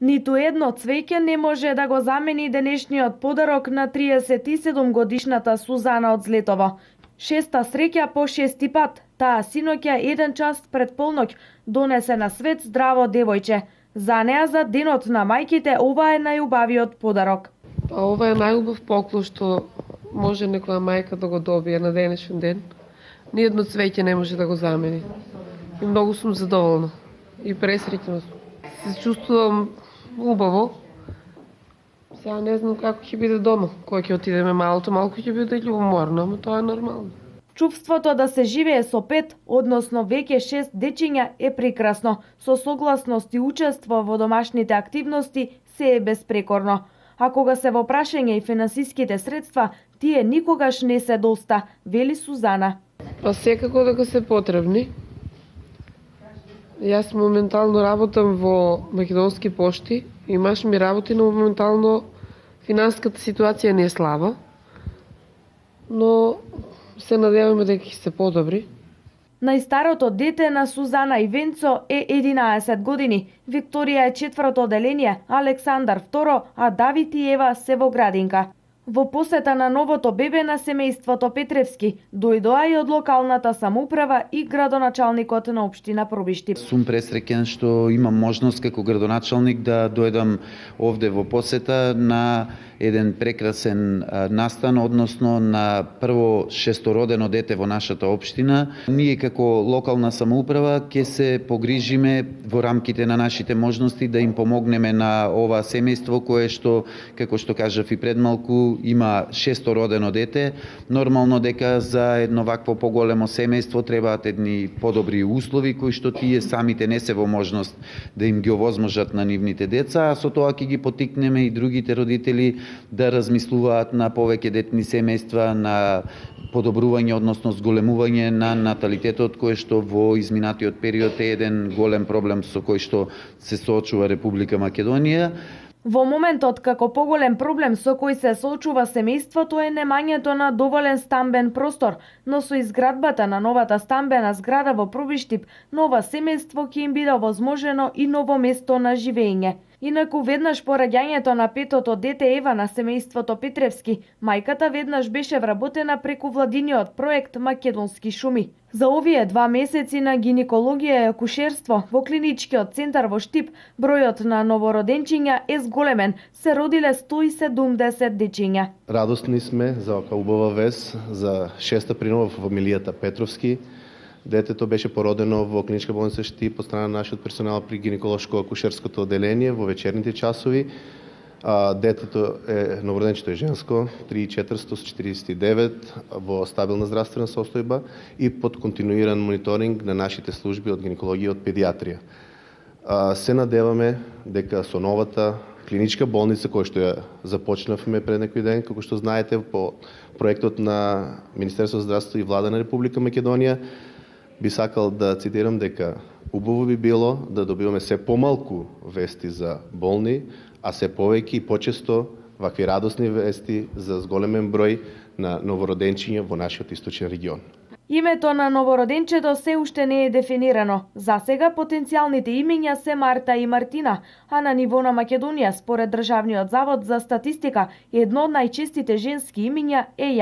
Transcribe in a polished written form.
Ниту едно цвеќе не може да го замени денешниот подарок на 37 годишната Сузана од Злетово. Шеста среќа по шести пат, таа синоќа 1 час пред полноќ донесе на свет здраво девојче. За неа за денот на мајките ова е најубавиот подарок. Па ова е најубав поклон што може некоја мајка да го добие на денешен ден. Ниедно цвеќе не може да го замени. И многу сум задоволна и пресреќна сум. Се чувствувам убаво. Сега не знам како ќе биде дома. Кој ќе отидеме малку ќе биде љубоморно, ама тоа е нормално. Чувството да се живее со 5, односно веќе 6 дечиња е прекрасно. Со согласност и учество во домашните активности се е безпрекорно. А кога се во прашање и финансиските средства, тие никогаш не се доста, вели Сузана. Па секако дека се потребни. Јас моментално работам во Македонски пошти и маш ми работи, но моментално финансиската ситуација не е слаба. Но се надеваме дека ќе се подобри. Најстарото дете на Сузана и Венцо е 11 години. Викторија е 4-то одделение, Александар 2, а Давид и Ева се во градинка. Во посета на новото бебе на семејството Петревски дојдоа и од локалната самоуправа и градоначалникот на општина Пробишти. Сум пресреќен што имам можност како градоначалник да дојдам овде во посета на еден прекрасен настан, односно на прво шестородено дете во нашата општина. Ние како локална самоуправа ќе се погрижиме во рамките на нашите можности да им помогнеме на ова семејство кое што, како што кажав и пред малку, има шестородено дете. Нормално дека за едно вакво поголемо семејство требаат едни подобри услови кои што тие самите не се во можност да им ги овозможат на нивните деца, а со тоа ќе ги потикнеме и другите родители да размислуваат на повеќе детни семејства, на подобрување, односно зголемување на наталитетот, кој што во изминатиот период е еден голем проблем со кој што се соочува Република Македонија. Во моментот како поголем проблем со кој се соочува семејството е немањето на доволен стамбен простор, но со изградбата на новата стамбена зграда во Пробиштип, нова семејство ќе им биде овозможено и ново место на живење. Инаку веднаш по раѓањето на петото дете Ева на семејството Петревски, мајката веднаш беше вработена преку владиниот проект Македонски шуми. За овие 2 месеци на гинекологија и акушерство во клиничкиот центар во Штип, бројот на новороденчиња е зголемен, се родиле 170 дечиња. Радосни сме за оваа убава вест за шеста принова во фамилијата Петровски. Детето беше породено во клиничка болница Штип од страна на нашиот персонал при гинеколошко-акушерското одделение во вечерните часови. Детето е новороденчето е женско, 3449 во стабилна здравствена состојба и под континуиран мониторинг на нашите служби од гинекологија и од педиатрија. Се надеваме дека со новата клиничка болница која што ја започнавме пред некој ден, како што знаете, по проектот на Министерството за здравство и влада на Република Македонија, би сакал да цитирам дека убаво би било да добиваме се помалку вести за болни, а се повеќе и почесто вакви радосни вести за зголемен број на новороденчиња во нашиот источен регион. Името на новороденчето се уште не е дефинирано. За сега потенцијалните имења се Марта и Мартина, а на ниво на Македонија, според Државниот завод за статистика, едно од најчестите женски имења е